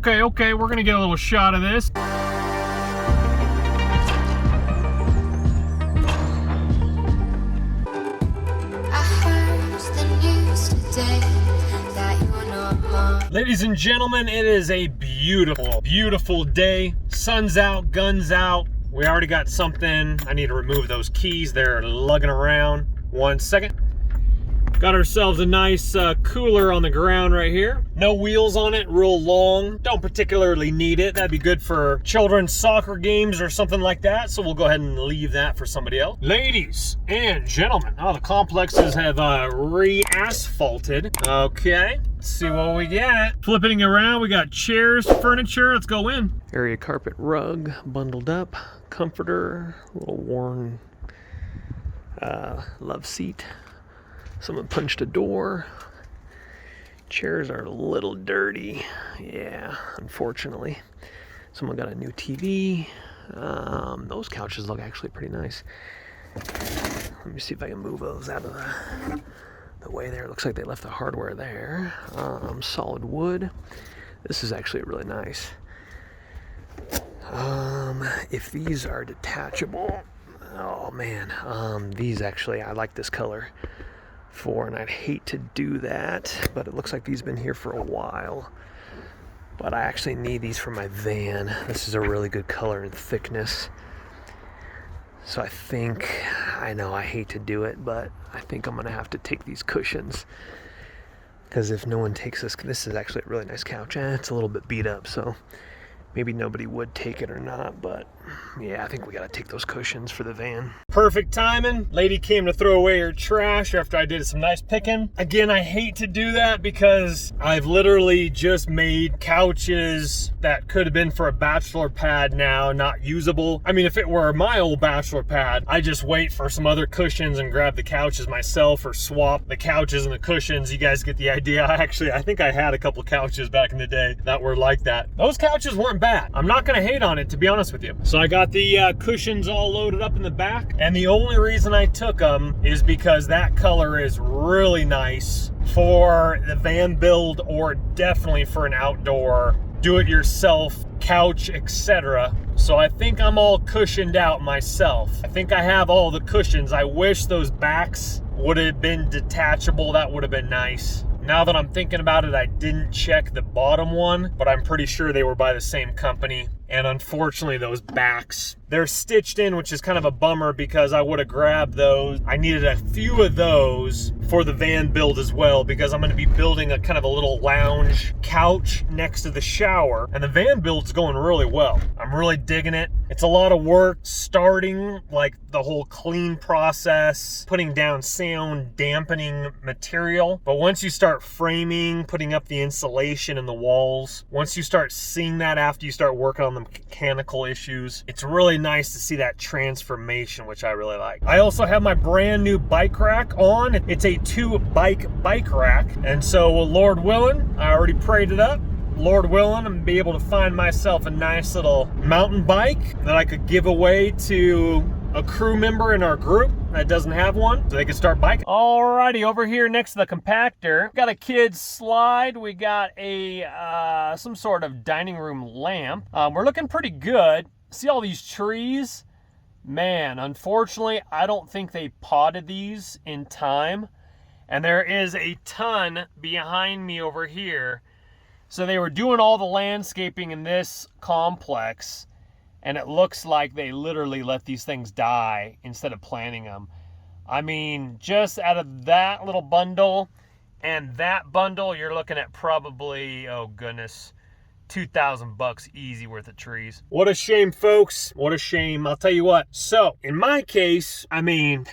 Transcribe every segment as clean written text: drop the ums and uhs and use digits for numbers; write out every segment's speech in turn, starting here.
Okay, we're gonna get a little shot of this. Ladies and gentlemen, it is a beautiful, beautiful day. Sun's out, guns out. We already got something. I need to remove those keys. They're lugging around. 1 second. Got ourselves a nice cooler on the ground right here. No wheels on it, real long. Don't particularly need it. That'd be good for children's soccer games or something like that. So we'll go ahead and leave that for somebody else. Ladies and gentlemen, the complexes have re-asphalted. Okay, let's see what we get. Flipping around, we got chairs, furniture. Let's go in. Area carpet rug, bundled up. Comforter, a little worn love seat. Someone punched a door. Chairs are a little dirty. Yeah, unfortunately. Someone got a new TV. Those couches look actually pretty nice. Let me see if I can move those out of the way there. Looks like they left the hardware there. Solid wood. This is actually really nice. If these are detachable, oh man, these actually, I like this color. And I'd hate to do that, but it looks like these have been here for a while. But I actually need these for my van. This is a really good color and thickness. So I think, I know I hate to do it, but I think I'm gonna have to take these cushions. Because if no one takes this is actually a really nice couch. It's a little bit beat up, so maybe nobody would take it or not, but yeah, I think we gotta take those cushions for the van. Perfect timing. Lady came to throw away her trash after I did some nice picking. Again, I hate to do that because I've literally just made couches that could have been for a bachelor pad now not usable. I mean, if it were my old bachelor pad, I just wait for some other cushions and grab the couches myself or swap the couches and the cushions. You guys get the idea. I think I had a couple couches back in the day that were like that. Those couches weren't bad. I'm not gonna hate on it, to be honest with you. So I got the cushions all loaded up in the back, and the only reason I took them is because that color is really nice for the van build, or definitely for an outdoor do-it-yourself couch, etc. So I think I'm all cushioned out myself. I think I have all the cushions. I wish those backs would have been detachable. That would have been nice. Now that I'm thinking about it, I didn't check the bottom one, but I'm pretty sure they were by the same company. And unfortunately, those backs, they're stitched in, which is kind of a bummer because I would have grabbed those. I needed a few of those for the van build as well, because I'm going to be building a kind of a little lounge couch next to the shower, and the van build's going really well. I'm really digging it. It's a lot of work starting, like the whole clean process, putting down sound dampening material. But once you start framing, putting up the insulation in the walls, once you start seeing that after you start working on the mechanical issues, it's really nice to see that transformation, which I really like. I also have my brand new bike rack on. It's a 2-bike rack, and so Lord willing, I already prayed it up. Lord willing, I'm gonna be able to find myself a nice little mountain bike that I could give away to a crew member in our group that doesn't have one, so they can start biking. Alrighty, over here next to the compactor, got a kid's slide. We got a some sort of dining room lamp. We're looking pretty good. See all these trees? Man, unfortunately, I don't think they potted these in time. And there is a ton behind me over here. So they were doing all the landscaping in this complex, and it looks like they literally let these things die instead of planting them. I mean, just out of that little bundle and that bundle, you're looking at probably, oh goodness, $2,000 easy worth of trees. What a shame, folks. What a shame. I'll tell you what. So, in my case, I mean,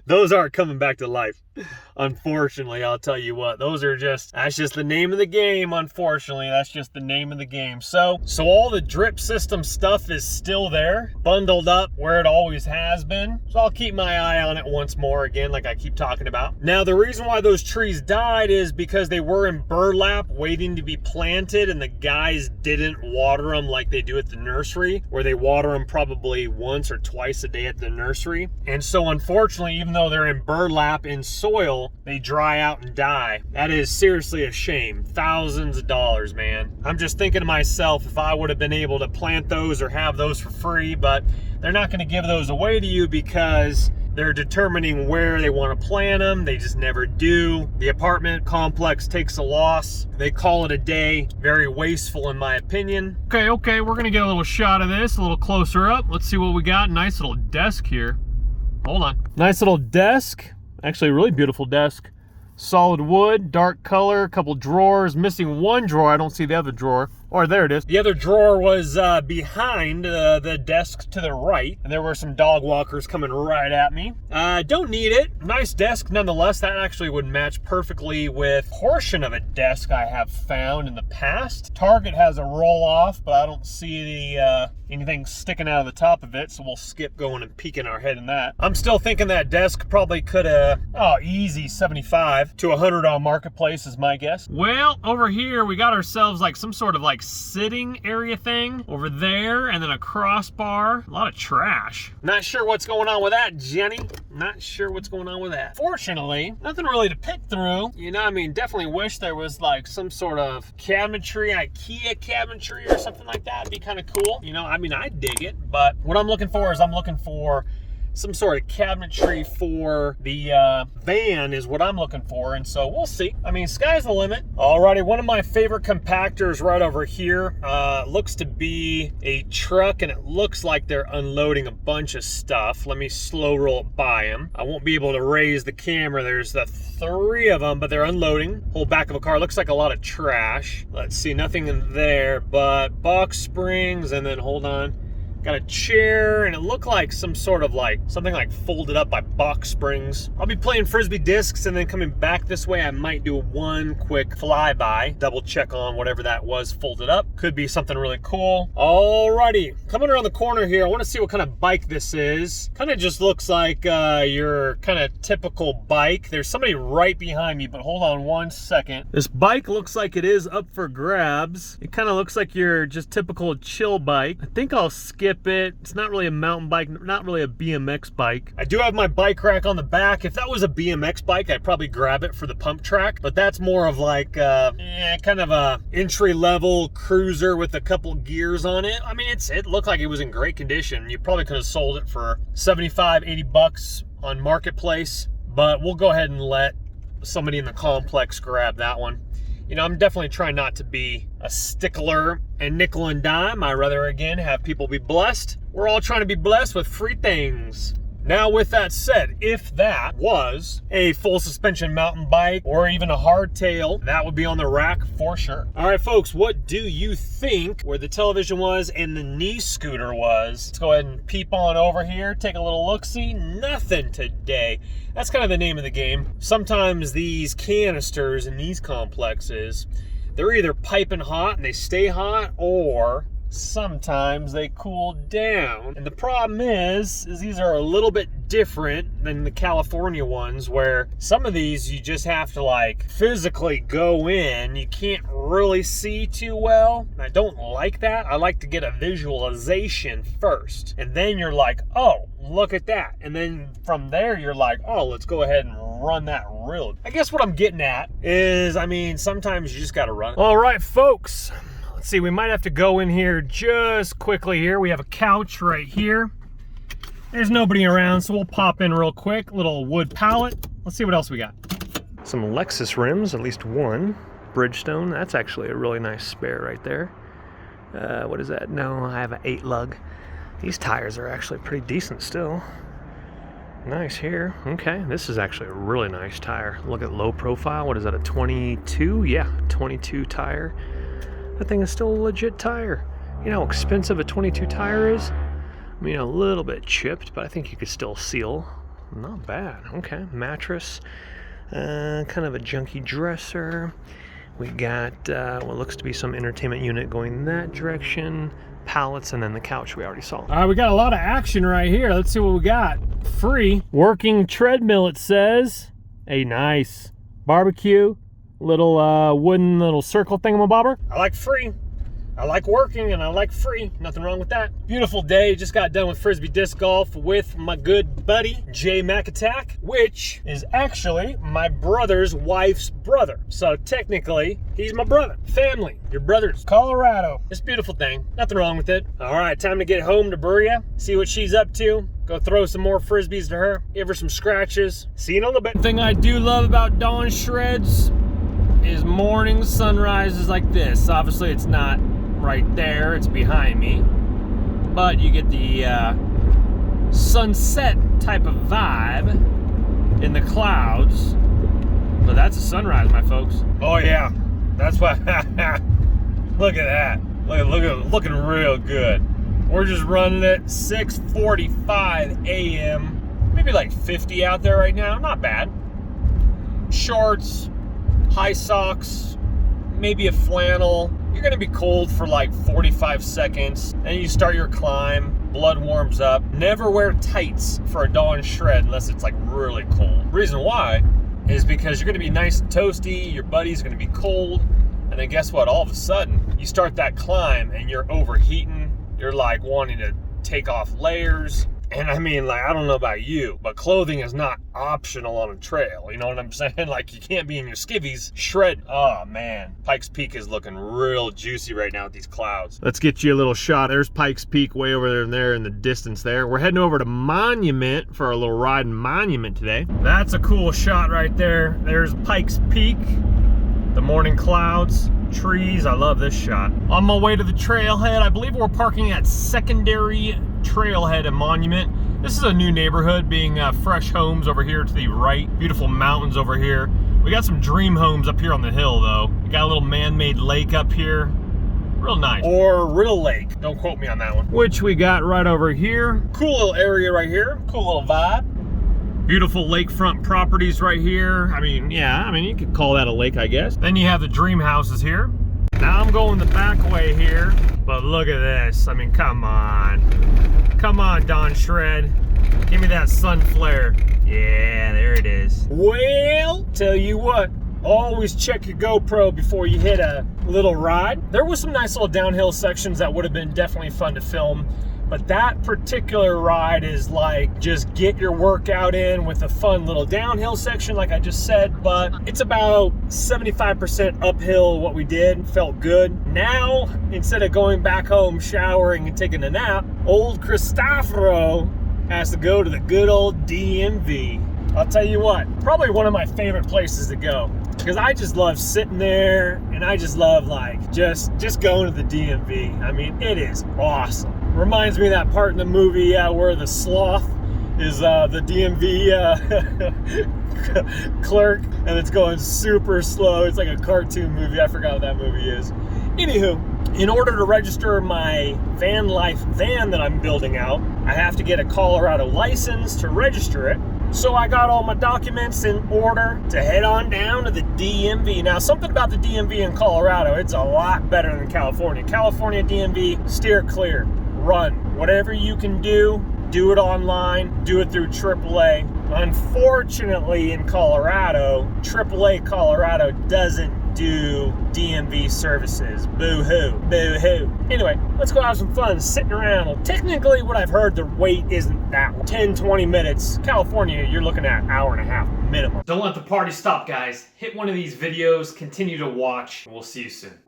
those aren't coming back to life. Unfortunately, I'll tell you what, that's just the name of the game. Unfortunately, that's just the name of the game. So all the drip system stuff is still there, bundled up where it always has been. So I'll keep my eye on it once more again, like I keep talking about. Now, the reason why those trees died is because they were in burlap waiting to be planted, and the guys didn't water them like they do at the nursery, where they water them probably once or twice a day at the nursery. And so unfortunately, even though they're in burlap in soil, they dry out and die. That is seriously a shame. Thousands of dollars, man. I'm just thinking to myself, if I would have been able to plant those or have those for free, but they're not going to give those away to you because they're determining where they want to plant them. They just never do. The apartment complex takes a loss. They call it a day. Very wasteful in my opinion. Okay, we're gonna get a little shot of this, a little closer up. Let's see what we got. Nice little desk here. Hold on. Nice little desk. Actually, a really beautiful desk. Solid wood, dark color, a couple drawers. Missing one drawer. I don't see the other drawer. Or there it is. The other drawer was behind the desk to the right, and there were some dog walkers coming right at me. Don't need it. Nice desk nonetheless. That actually would match perfectly with a portion of a desk I have found in the past. Target has a roll off, but I don't see anything sticking out of the top of it, so we'll skip going and peeking our head in that. I'm still thinking that desk probably could have, easy 75 to 100 on Marketplace is my guess. Well, over here we got ourselves like some sort of like sitting area thing over there, and then a crossbar. A lot of trash. Not sure what's going on with that, Jenny. Not sure what's going on with that. Fortunately, nothing really to pick through. You know, I mean, definitely wish there was like some sort of cabinetry, IKEA cabinetry or something like that. It'd be kind of cool. You know, I mean, I dig it, but what I'm looking for is I'm looking for some sort of cabinetry for the van is what I'm looking for, and so we'll see. I mean, sky's the limit. Alrighty, one of my favorite compactors right over here looks to be a truck, and it looks like they're unloading a bunch of stuff. Let me slow roll it by them. I won't be able to raise the camera. There's the 3 of them, but they're unloading. Whole back of a car. Looks like a lot of trash. Let's see, nothing in there but box springs, and then hold on. Got a chair, and it looked like some sort of like something like folded up by box springs. I'll be playing Frisbee discs, and then coming back this way I might do one quick flyby, double check on whatever that was folded up. Could be something really cool. Alrighty, coming around the corner here, I want to see what kind of bike this is. Kind of just looks like your kind of typical bike. There's somebody right behind me, but hold on one second. This bike looks like it is up for grabs. It kind of looks like your just typical chill bike. I think I'll skip it. It's not really a mountain bike, not really a BMX bike. I do have my bike rack on the back. If that was a BMX bike, I'd probably grab it for the pump track, but that's more of like kind of a entry-level cruiser with a couple gears on it. I mean, it looked like it was in great condition. You probably could have sold it for 75, 80 bucks on Marketplace, but we'll go ahead and let somebody in the complex grab that one. You know, I'm definitely trying not to be a stickler and nickel and dime. I rather, again, have people be blessed. We're all trying to be blessed with free things. Now, with that said, if that was a full suspension mountain bike or even a hardtail, that would be on the rack for sure. All right, folks, what do you think where the television was and the knee scooter was? Let's go ahead and peep on over here, take a little look-see. Nothing today. That's kind of the name of the game. Sometimes these canisters in these complexes, they're either piping hot and they stay hot, or sometimes they cool down. And the problem is these are a little bit different than the California ones, where some of these you just have to like physically go in. You can't really see too well. I don't like that. I like to get a visualization first, and then you're like, oh, look at that. And then from there you're like, oh, let's go ahead and run that real. I guess what I'm getting at is, I mean, sometimes you just got to run. All right, folks. Let's see, we might have to go in here just quickly here. We have a couch right here. There's nobody around, so we'll pop in real quick. Little wood pallet. Let's see what else we got. Some Lexus rims, at least one. Bridgestone, that's actually a really nice spare right there. What is that? No, I have an 8 lug. These tires are actually pretty decent still. Nice here. Okay, this is actually a really nice tire. Look at low profile. What is that, a 22? Yeah, 22 tire. That thing is still a legit tire. You know how expensive a 22 tire is? I mean, a little bit chipped, but I think you could still seal. Not bad. Okay, mattress. Kind of a junky dresser. We got what looks to be some entertainment unit going in that direction. Pallets, and then the couch we already saw. All right, we got a lot of action right here. Let's see what we got. Free working treadmill, it says. A nice barbecue. Little wooden little circle thingamabobber. I like free. I like working and I like free. Nothing wrong with that. Beautiful day. Just got done with Frisbee disc golf with my good buddy, Jay McAttack, which is actually my brother's wife's brother. So technically, he's my brother. Family. Your brother's Colorado. It's a beautiful thing. Nothing wrong with it. All right, time to get home to Berea. See what she's up to. Go throw some more Frisbees to her. Give her some scratches. See you in a little bit. The thing I do love about dawn shreds is morning sunrises like this. Obviously, it's not right there, it's behind me, but you get the sunset type of vibe in the clouds. So that's a sunrise, my folks. Oh yeah, that's why. Look at that. Looking real good. We're just running it 6:45 a.m. Maybe like 50 out there right now. Not bad. Shorts, high socks, maybe a flannel. You're gonna be cold for like 45 seconds. Then you start your climb, blood warms up. Never wear tights for a dawn shred unless it's like really cold. Reason why is because you're gonna be nice and toasty, your buddy's gonna be cold, and then guess what? All of a sudden, you start that climb and you're overheating. You're like wanting to take off layers. And I mean, like, I don't know about you, but clothing is not optional on a trail. You know what I'm saying? Like, you can't be in your skivvies shred. Oh, man. Pikes Peak is looking real juicy right now with these clouds. Let's get you a little shot. There's Pikes Peak way over there in the distance there. We're heading over to Monument for our little ride in Monument today. That's a cool shot right there. There's Pikes Peak, the morning clouds, trees. I love this shot. On my way to the trailhead, I believe we're parking at Secondary Trailhead and Monument. This is a new neighborhood, being fresh homes over here to the right. Beautiful mountains over here. We got some dream homes up here on the hill though. We got a little man-made lake up here. Real nice. Or real lake. Don't quote me on that one. Which we got right over here. Cool little area right here. Cool little vibe. Beautiful lakefront properties right here. I mean, yeah, you could call that a lake, I guess. Then you have the dream houses here. Now I'm going the back way here, but look at this. I mean, come on. Come on, Dawn Shred. Give me that sun flare. Yeah, there it is. Well, tell you what, always check your GoPro before you hit a little ride. There was some nice little downhill sections that would have been definitely fun to film. But that particular ride is like, just get your workout in with a fun little downhill section like I just said, but it's about 75% uphill what we did, felt good. Now, instead of going back home, showering and taking a nap, old Cristoforo has to go to the good old DMV. I'll tell you what, probably one of my favorite places to go, because I just love sitting there and I just love like just going to the DMV. I mean, it is awesome. Reminds me of that part in the movie where the sloth is the DMV clerk, and it's going super slow. It's like a cartoon movie. I forgot what that movie is. Anywho, in order to register my van life van that I'm building out, I have to get a Colorado license to register it. So I got all my documents in order to head on down to the DMV. Now, something about the DMV in Colorado, it's a lot better than California. California DMV, steer clear. Run. Whatever you can do it online, do it through AAA. Unfortunately, in Colorado, AAA Colorado doesn't do DMV services. Boo-hoo. Boo-hoo. Anyway, let's go have some fun sitting around. Well, technically, what I've heard, the wait isn't that 10-20 minutes. California, you're looking at an hour and a half minimum. Don't let the party stop, guys. Hit one of these videos, continue to watch, and we'll see you soon.